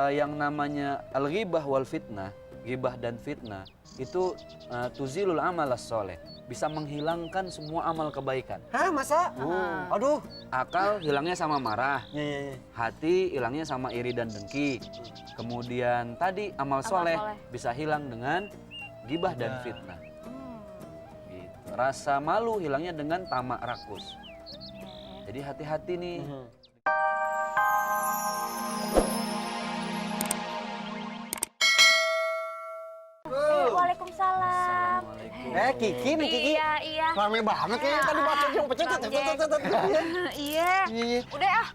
yang namanya al-ghibah wal fitnah, ghibah dan fitnah itu tuzilul amal as-soleh, bisa menghilangkan semua amal kebaikan. Hah, masa? Aduh. Akal hilangnya sama marah, Iya. hati hilangnya sama iri dan dengki. Kemudian tadi amal soleh bisa hilang dengan ghibah dan fitnah. Gitu. Rasa malu hilangnya dengan tamak rakus. Jadi hati-hati nih. Waalaikumsalam. Assalamualaikum. Kiki nih, Kiki. Iya. Rame banget kayaknya tadi baca yang pecet. Iya. Udah ah.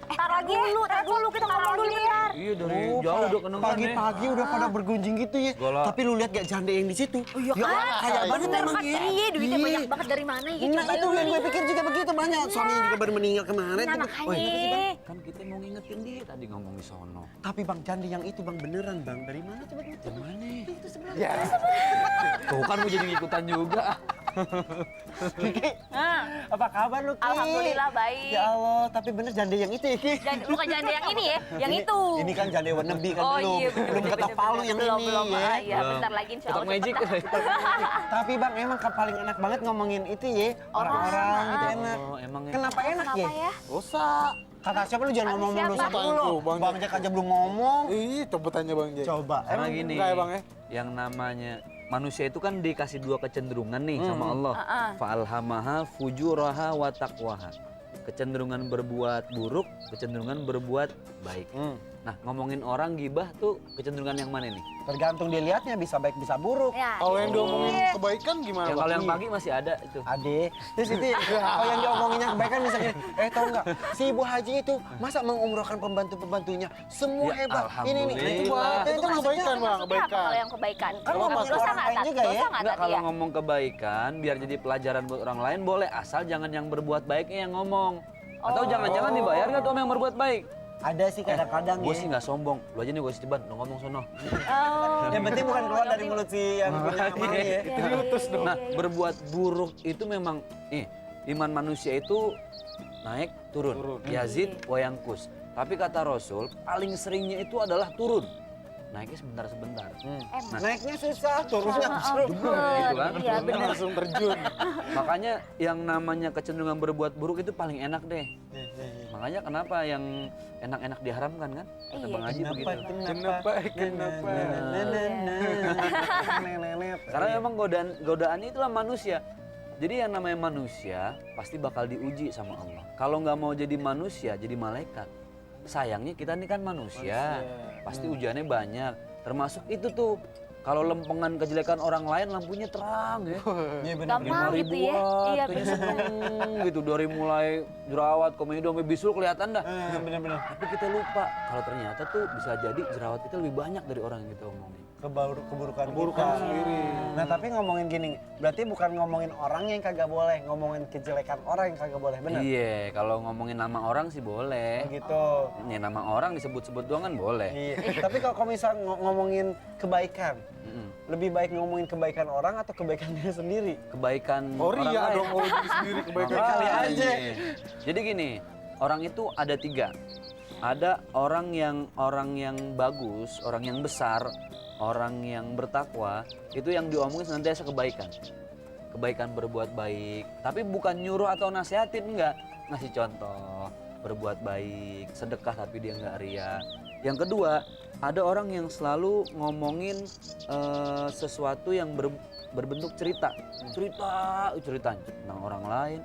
Tar dulu kita ngomong dulu bentar. Iya dari jauh udah kedengeran. Pagi-pagi udah pada bergunjing gitu ya. Golak. Tapi lu lihat gak jande yang di situ? Oh iya Ya, kan? kaya banget Bener emang kan? ya. Iya, duitnya banyak banget dari mana ya? Nah itu yang gue pikir juga begitu banyak. Suaminya juga baru meninggal kemarin. Nah Oh, iya, sih, Bang? makanya. Kan kita mau ngingetin dia tadi ngomong di sono. Tapi Bang, jande yang itu Bang beneran Bang. Dari mana coba? Yang mana? Itu sebelah. Ya. Tuh kan mau jadi ngikutan juga. Kiki, apa kabar lu Ki? Alhamdulillah baik. Ya Allah, tapi bener jande yang itu ya Ki. Bukan janda yang ini ya, yang itu. Ini kan jande wannabe kan Oh belum. iya bener. Belum ketok palu yang belum, ini belum, ya. Iya, bentar lagi insya Ketok Allah. magic. cepet dah. Tapi Bang emang paling enak banget ngomongin itu ya. Orang-orang itu enak. Oh, emang ya. Kenapa enak ya? Kenapa ya? Usah. Kata siapa lu jangan Kata ngomong dulu siapa? satu dulu. Bang Bang Jack aja belum ngomong. Ih, coba tanya Bang Jack. Coba. Karena gini, enggak ya, Bang, ya? yang namanya manusia itu kan dikasih dua kecenderungan nih sama Allah. Fa'alhamaha fujuraha wa taqwaha. Kecenderungan berbuat buruk, kecenderungan berbuat baik. Nah, ngomongin orang gibah tuh kecenderungan yang mana nih? Tergantung dilihatnya bisa baik bisa buruk. Ya, Kalau yang ini. diomongin kebaikan gimana, Ya, Bang? kalau yang pagi masih ada itu. Ade, terus itu kalau yang diomonginnya kebaikan misalnya, tau nggak si Ibu Haji itu masa mengumrohkan pembantu-pembantunya semua Ya, hebat. Ini nih, alhamdulillah. itu Bang. Itu kan kebaikan, Bang, Maksudnya apa kebaikan. kalau yang kebaikan? Kan ngomong Dosa orang nggak lain Tat? juga ya? Dosa nggak Enggak, tadi kalau ya? ngomong kebaikan biar jadi pelajaran buat orang lain boleh, asal jangan yang berbuat baiknya yang ngomong. Atau jangan-jangan dibayar nggak tuh sama yang berbuat baik? Ada sih kadang-kadang Gue ya. sih nggak sombong, lu aja nih gue ceban, lu ngomong sono. Oh. Yang penting bukan keluar dari mulut si yang punya amal ya. Nah, berbuat buruk itu memang, iman manusia itu naik turun. Yazid wa yangkus. Tapi kata Rasul, paling seringnya itu adalah turun. Naiknya sebentar-sebentar. Emang. Naiknya susah, turunnya Gitu kan? Iya benar. Langsung terjun. Makanya yang namanya kecenderungan berbuat buruk itu paling enak deh. Makanya kenapa yang enak-enak diharamkan kan? Kata Bang Haji begitu. Kenapa? Karena memang godaan itulah manusia. Jadi yang namanya manusia pasti bakal diuji sama Allah. Kalau nggak mau jadi manusia, jadi malaikat. Sayangnya kita ini kan manusia. Pasti ujiannya banyak. Termasuk itu tuh. Kalau lempengan kejelekan orang lain lampunya terang ya. Iya Gampang gitu ya. Iya Kayaknya benar. seneng gitu dari mulai jerawat, komedi, sampai bisul kelihatan dah. Bener-bener. Tapi kita lupa kalau ternyata tuh bisa jadi jerawat kita lebih banyak dari orang yang kita omongin. Keburukan Keburukan kita. sendiri. Nah tapi ngomongin gini, berarti bukan ngomongin orang yang kagak boleh, ngomongin kejelekan orang yang kagak boleh, bener? Iya, kalau ngomongin nama orang sih boleh. Oh, gitu. Ini nama orang disebut-sebut doang kan boleh. Iya. Tapi kalau misal ngomongin kebaikan, lebih baik ngomongin kebaikan orang atau kebaikan dia sendiri? Kebaikan Oh orang iya lain. dong, kalau diri sendiri kebaikan. Makanya. kali aja. Jadi gini, orang itu ada tiga. Ada orang yang bagus, orang yang besar, orang yang bertakwa, itu yang diomongin senantiasa kebaikan. Kebaikan berbuat baik, tapi bukan nyuruh atau nasihatin, enggak. Ngasih contoh, berbuat baik, sedekah tapi dia enggak ria. Yang kedua, ada orang yang selalu ngomongin sesuatu yang berbentuk cerita. Cerita tentang orang lain,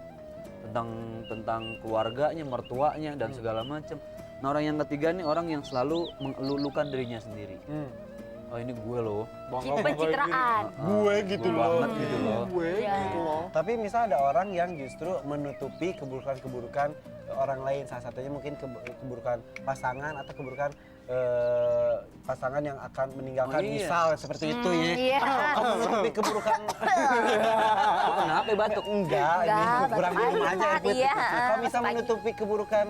tentang keluarganya, mertuanya dan segala macam. Nah, orang yang ketiga nih orang yang selalu mengelulukan dirinya sendiri. Oh ini gue loh. Pencitraan. Gue gitu Gue banget gitu loh. Gue Iya. gitu loh. Tapi misal ada orang yang justru menutupi keburukan-keburukan orang lain. Salah satunya mungkin keburukan pasangan atau keburukan pasangan yang akan meninggalkan, Oh, iya. misal seperti itu ya. Iya. Atau menutupi keburukan. Lu kenapa batuk? Enggak, ini Enggak, kurang batuk minum aja, aja. Tat. Iya. Kalau misal Pagi. menutupi keburukan,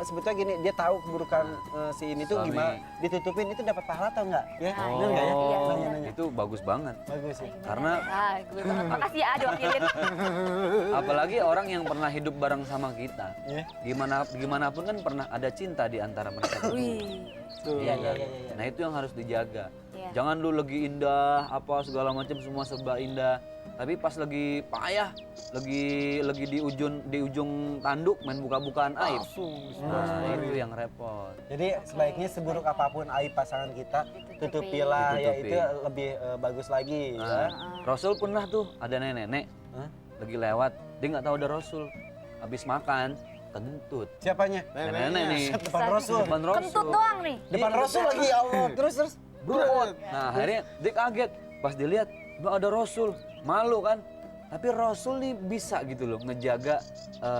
sebetulnya gini, dia tahu keburukan si ini tuh Suami. gimana, ditutupin itu dapat pahala atau enggak? Ya, bener enggak ya? Iya. Nanya-nanya. Itu bagus banget. Bagus ya. Karena Gue banget. Makasih ya diwakilin. apalagi orang yang pernah hidup bareng sama kita. Iya. Gimana pun kan pernah ada cinta di antara mereka berdua. Wih. Tuh. Iya. Nah itu yang harus dijaga. Iya. Jangan lu lagi indah, apa segala macam semua serba indah. Tapi pas lagi payah, lagi di ujung tanduk main buka-bukaan aib. Langsung. Nah itu yang repot. Jadi sebaiknya seburuk apapun aib pasangan kita, tutupilah ya, Ditutupi. itu lebih bagus lagi ya. Nah, Rasul pernah tuh ada nenek-nenek Hah? lagi lewat, dia nggak tahu ada Rasul. Habis makan, kentut. Siapanya? Nenek-nenek nih. Depan Rasul. Depan Rasul. Kentut doang nih. Depan Rasul lagi ya Allah. Terus. Nah akhirnya dia kaget pas dilihat nggak ada Rasul, malu kan. Tapi Rasul nih bisa gitu loh ngejaga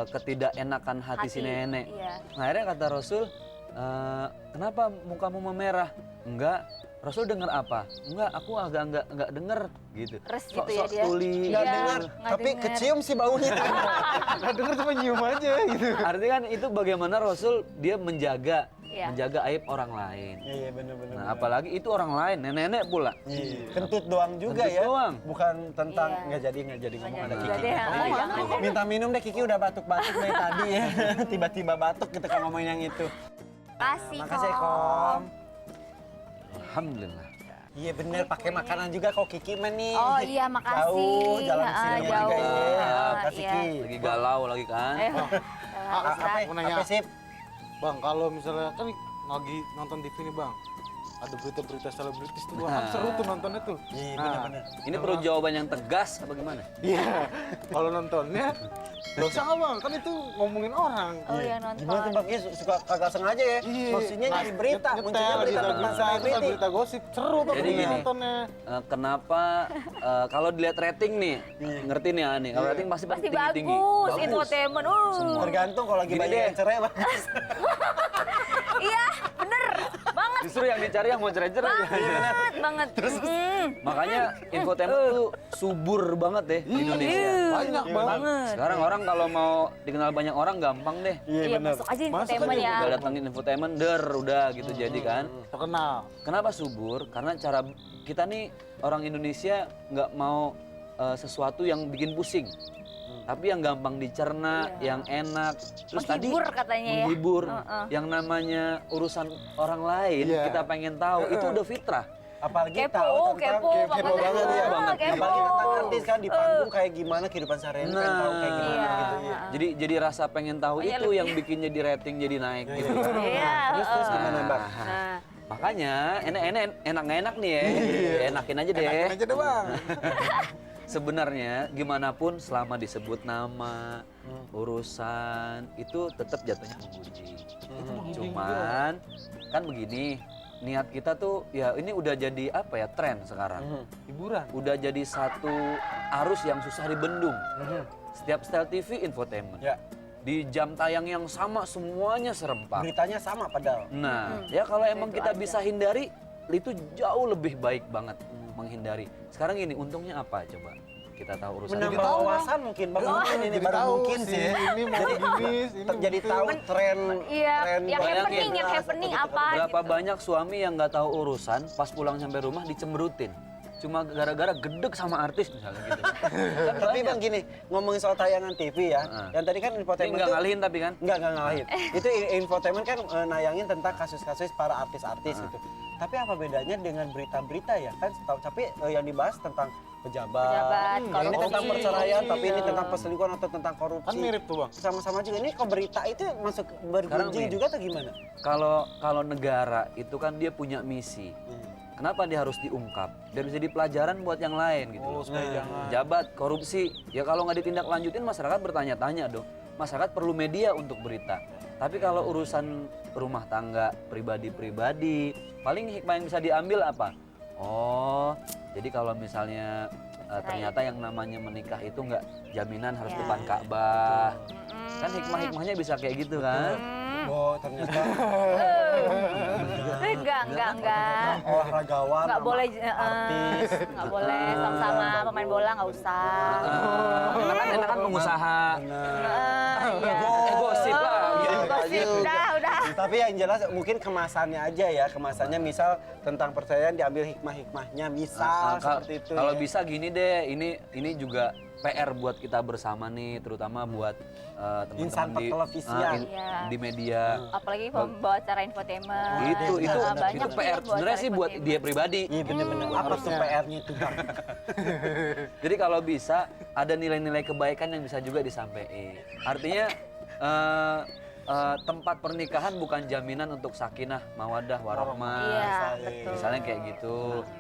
ketidakenakan hati si nenek. Iya. Nah, akhirnya kata Rasul, kenapa mukamu memerah? Enggak. Rasul dengar apa? Enggak, aku agak enggak denger gitu. Res gitu ya Sok-sok dia. tuli. Nggak Iya, dengar, nggak tapi denger. kecium sih baunya. Nggak denger cuma nyium aja gitu. Artinya kan itu bagaimana Rasul dia menjaga Iya. menjaga aib orang lain. Iya benar-benar. Nah, apalagi itu orang lain, nenek-nenek pula. Kentut doang juga Kentut ya. doang. Bukan tentang Iya. nggak jadi ngomong ada jadi. Kiki. Udah deh, jangan. Minta minum deh, Kiki udah batuk-batuk dari tadi ya. Tiba-tiba batuk kita kan ngomongin yang itu. Kasih Makasih Kom. Alhamdulillah. Iya bener, pakai makanan juga kok Kiki mah nih. Oh iya, makasih. Jauh, jalan sini juga jauh. ya. Ah, Kasih iya. Ki. Lagi galau lagi kan. Apa, Mau nanya. apa sih? Bang, kalau misalnya kan lagi nonton TV nih bang, ada berita-berita selebritis tuh bang, kan Nah. seru tuh nontonnya tuh. Iya Nah, bener-bener. Ini perlu jawaban yang tegas apa gimana? Iya, kalau nontonnya dosa nggak bang? Kan itu ngomongin orang. Oh yang nonton. Gimana tuh Bang? Iya, suka kagak sengaja ya? Iya. Maksudnya nyari berita, Nyetel, munculnya berita tentang berita, selebriti. berita gosip, seru tuh Jadi gini. nontonnya. Kenapa kalau dilihat rating nih, ngerti nih Ani, kalau rating pasti Pasti tinggi-tinggi. bagus, infotainment. Tergantung kalau lagi Gini banyak deh. yang cerai bagus. Iya, bener banget. Justru yang dicari yang mau cerai-cerai. Banget. Makanya infotainment tuh subur banget deh di Indonesia. Banyak banget. Sekarang orang kalau mau dikenal banyak orang gampang deh. Iya, masuk aja infotainment ya. Tinggal datengin infotainment, udah gitu jadi kan. Terkenal. Kenapa subur? Karena cara kita nih orang Indonesia nggak mau sesuatu yang bikin pusing. Tapi yang gampang dicerna, yang enak. Terus Menghibur katanya ya. menghibur. Yang namanya urusan orang lain, Iya. kita pengen tahu, itu udah fitrah. Apalagi Kepo, tahu tentang kepo banget ya. banget. Kepo. Apalagi tentang artis kan di panggung kayak gimana kehidupan sehari-hari pengen tahu kayak gimana Iya. gitu ya. Jadi rasa pengen tahu Makanya itu lebih- yang bikin jadi rating jadi naik gitu. Iya. Terus gimana Bang? Nah, Makanya enak nggak enak nih ya. Enakin aja deh. Enakin aja deh bang. Sebenarnya gimana pun selama disebut nama, urusan itu tetap jatuhnya menguji. Cuman kan begini, niat kita tuh ya ini udah jadi apa ya tren sekarang. Hiburan. Udah jadi satu arus yang susah dibendung. Setiap style TV infotainment. Ya, Di jam tayang yang sama semuanya serempak. beritanya sama padahal. Nah, ya kalau emang kita bisa hindari, itu jauh lebih baik banget menghindari. Sekarang gini, untungnya apa coba? Kita tahu urusan Menambah kita. wawasan mungkin Bang. Mungkin ini Jadi baru tahu mungkin si sih. ini mau gini, ini Jadi begitu. tahu tren iya, yang bayangin. happening apa Berapa gitu. banyak suami yang nggak tahu urusan, pas pulang sampai rumah dicemberutin. Cuma gara-gara gedek sama artis misalnya gitu. Kan Tapi banyak. Bang gini, ngomongin soal tayangan TV ya. Yang tadi kan Ini infotainment nggak tuh ngalihin tapi kan? Enggak ngalahin. Itu infotainment kan nayangin tentang kasus-kasus para artis-artis gitu. Tapi apa bedanya dengan berita-berita ya? Kan tapi yang dibahas tentang pejabat. Pejabat, Ini korupsi. tentang perceraian, tapi ini Iya. tentang perselingkuhan atau tentang korupsi. Kan mirip tuh bang. Sama-sama juga. Ini kok berita itu masuk Sekarang bergunjing nih. juga atau gimana? Kalau negara itu kan dia punya misi. Kenapa dia harus diungkap? Biar bisa jadi pelajaran buat yang lain gitu. Oh, supaya jangan. Pejabat, korupsi, ya kalau nggak ditindaklanjutin masyarakat bertanya-tanya dong. Masyarakat perlu media untuk berita. Tapi kalau urusan rumah tangga, pribadi-pribadi, paling hikmah yang bisa diambil apa? Oh, jadi kalau misalnya ternyata yang namanya menikah itu nggak jaminan harus Ya. depan Ka'bah. Kan hikmah-hikmahnya bisa kayak gitu kan? Oh, ternyata Enggak. olahragawan Nggak sama boleh, artis. nggak boleh sama-sama pemain bola nggak usah. Enak kan pengusaha. Iya. Gosip lah. gitu. Gosip, udah. Tapi yang jelas mungkin kemasannya aja ya, kemasannya misal tentang perceraian diambil hikmah-hikmahnya, misal seperti itu. Kalau ya. bisa gini deh, ini juga PR buat kita bersama nih, terutama buat Insan teman-teman pertelevisian. Iya. di media. Apalagi membawa acara infotainment. Itu banyak PR nih sebenarnya sih buat dia pribadi. Iya bener-bener. Apa tuh PR-nya itu Bang? Jadi kalau bisa ada nilai-nilai kebaikan yang bisa juga disampaikan. Artinya tempat pernikahan bukan jaminan untuk sakinah, mawaddah, warahmah. Iya, betul. Misalnya kayak gitu.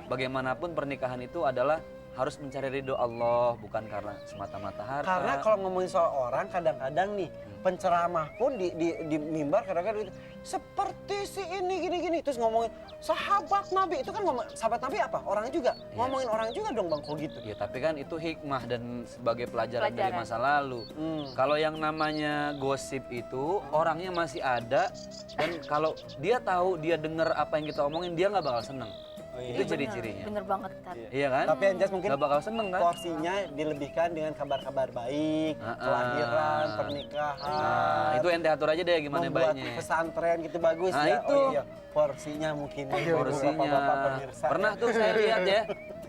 Bagaimanapun pernikahan itu adalah harus mencari ridho Allah, bukan karena semata-mata harta. Karena kalau ngomongin soal orang kadang-kadang nih penceramah pun di mimbar kadang-kadang seperti si ini gini-gini terus ngomongin sahabat Nabi itu kan ngomong sahabat Nabi apa? Orangnya juga. Ngomongin orang juga dong Bang kok gitu. Ya tapi kan itu hikmah dan sebagai pelajaran dari masa lalu. Kalau yang namanya gosip itu orangnya masih ada dan kalau dia tahu dia dengar apa yang kita omongin dia nggak bakal seneng. Itu ciri-cirinya. Bener banget, Tat. Iya kan? Tapi yang jelas mungkin nggak bakal seneng kan? porsinya dilebihkan dengan kabar-kabar baik, kelahiran, pernikahan. Nah, itu ente atur aja deh gimana membuat baiknya. pesantren gitu bagus Nah, ya. itu. Oh iya, porsinya mungkin ya, Porsinya. bapak-bapak pemirsa. Pernah tuh saya lihat ya.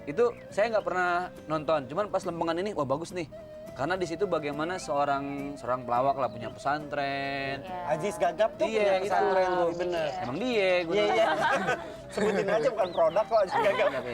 Itu saya nggak pernah nonton, cuman pas lempengan ini wah bagus nih. Karena di situ bagaimana seorang pelawak lah punya pesantren. Iya. Aziz Gagap tuh Iya, punya pesantren itu. tuh, bener. Emang dia gue Iya, iya. Sebutin aja bukan produk kok Aziz Gagap. Iya.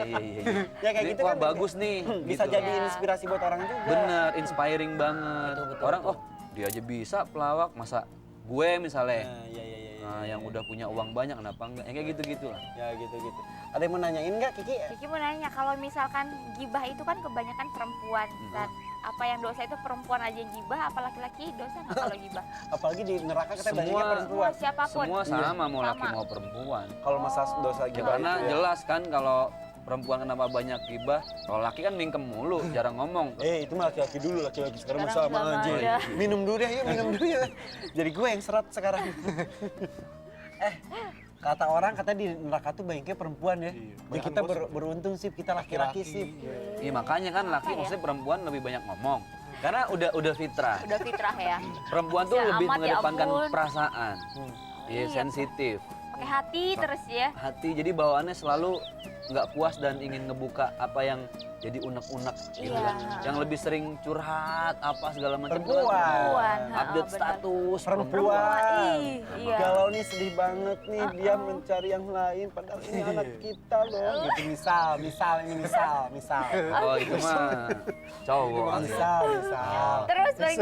Ya kayak Ini, gitu wah kan bagus nih. bisa gitu. jadi inspirasi buat orang juga. Bener, inspiring banget. Orang oh dia aja bisa pelawak, masa gue misalnya. Nah, iya. Nah, yang udah punya uang banyak kenapa enggak? Kayak gitu-gitu lah. Ya gitu-gitu. Ada yang mau nanyain nggak Kiki? Kiki mau nanya, kalau misalkan gibah itu kan kebanyakan perempuan, Tat. Apa yang dosa itu perempuan aja yang gibah, apa laki-laki dosa nggak kalau gibah? Apalagi di neraka kita Semua- banyaknya perempuan. Semua siapapun. Semua sama mau laki Sama. mau perempuan. Kalau masa dosa Ya, gibah karena itu ya. jelas kan kalau perempuan kenapa banyak gibah, kalau laki kan mingkem mulu, jarang ngomong. Itu mah laki-laki dulu, laki-laki sekarang Sekarang sama sama aja. ada. Minum dulu deh, yuk minum dulu ya. Jadi gue yang seret sekarang. Kata orang di neraka tuh banyaknya perempuan ya. Jadi kita beruntung sih kita laki-laki sih. Iya makanya kan laki maksudnya perempuan lebih banyak ngomong. Karena udah fitrah. Udah fitrah ya. Perempuan tuh Ya lebih amat, ya mengedepankan ampun. perasaan. Iya, sensitif. Pakai hati terus ya. Hati jadi bawaannya selalu nggak puas dan ingin ngebuka apa yang jadi unek-unek gitu Iya. kan. Yang lebih sering curhat apa segala macam. Perempuan. Update benar. status Perempuan. Iya. Galau nih sedih banget nih dia mencari yang lain padahal ini anak kita loh. Gitu misal. Oh itu mah cowok. Misal. Terus lagi.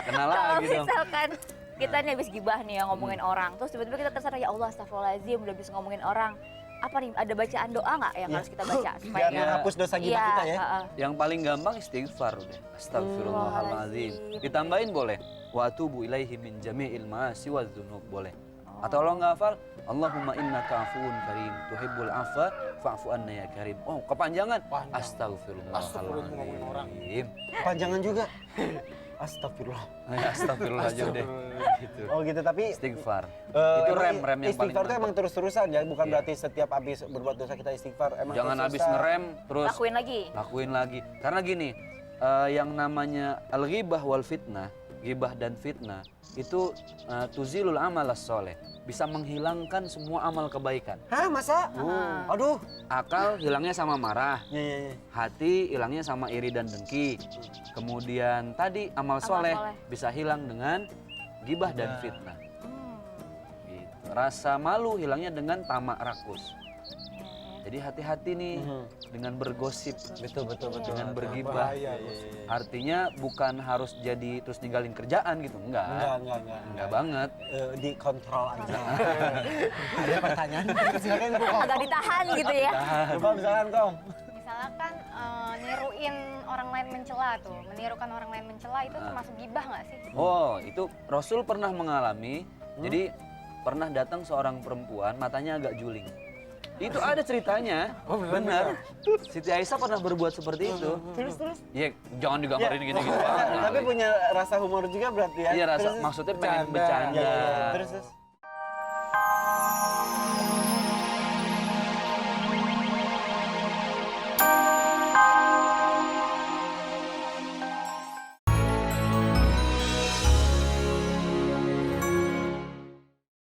Kenal Kalau lagi dong. misalkan kita nih habis gibah nih ya ngomongin orang, terus tiba-tiba kita tersadar ya Allah astagfirullahaladzim udah bisa ngomongin orang. Apa nih, ada bacaan doa nggak yang harus kita baca supaya Biar menghapus dosa gibah kita ya. Yang paling gampang istighfar udah. Astagfirullahaladzim. Ditambahin boleh. Wa atubu ilaihi min jami'il ma'asi wa dzunub boleh. Atau lo nggak hafal, Allahumma innaka afuwun karim tuhibbul afwa fa'fu anna ya karim. Oh, kepanjangan. Astagfirullahaladzim. Panjangan juga. Astagfirullah. Astagfirullah aja udah. Gitu. Oh gitu tapi Istighfar. eh, Itu emang rem yang paling istighfar itu mantap. emang terus-terusan ya, bukan Iya. berarti setiap habis berbuat dosa kita istighfar. Emang Jangan habis terus-terusan. ngerem terus lakuin lagi. Karena gini, yang namanya al-ghibah wal fitnah, ghibah dan fitnah itu tuzilul amal as-soleh, bisa menghilangkan semua amal kebaikan. Hah masa? Aduh. Akal hilangnya sama marah, Iya. hati hilangnya sama iri dan dengki. Kemudian tadi amal soleh soleh. bisa hilang dengan ghibah dan fitnah. Gitu. Rasa malu hilangnya dengan tamak rakus. Jadi hati-hati nih dengan bergosip, Betul. dengan bergibah. Artinya bukan harus jadi terus ninggalin kerjaan gitu, enggak. Enggak banget. Dikontrol aja. Ada pertanyaan? Silakan Bu Kom. Agak ditahan gitu ya. Bu Kom, silakan Kom. Misalkan niruin orang lain mencela tuh, menirukan orang lain mencela itu termasuk gibah nggak sih? Oh, itu Rasul pernah mengalami. Jadi pernah datang seorang perempuan matanya agak juling. Itu ada ceritanya. Benar. Siti Aisyah pernah berbuat seperti itu. Terus. Ya, jangan digambarin gini-gini. Tapi punya rasa humor juga berarti ya. Iya, Terus- maksudnya pengen bercanda. Iya. Terus.